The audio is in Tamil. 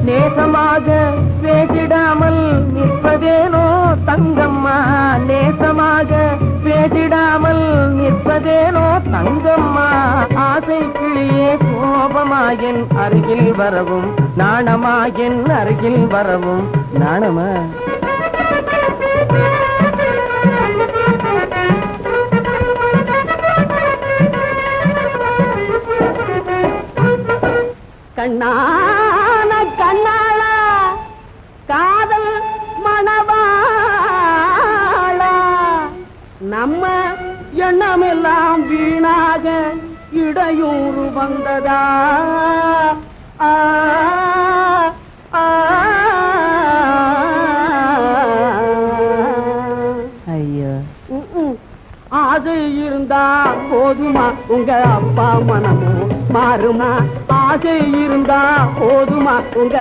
நேசமாக பேசிடாமல் நிற்பதேனோ தங்கம்மா, நேசமாக பேசிடாமல் நிற்பதேனோ தங்கம்மா. ஆசை கிளியே கோபமாயன் அருகில் வரவும் நாணமாயன் அருகில் வரவும் நாணமா. கண்ணான கண்ணாளா காதல் மணவாளா, நம்ம எண்ணமெல்லாம் வீணாக இடையூறு வந்ததா. ஐயோ, ஆசை இருந்தா போதுமா உங்க அப்பா மனமும் மாறுமா. ஆசை இருந்தா போதுமா உங்க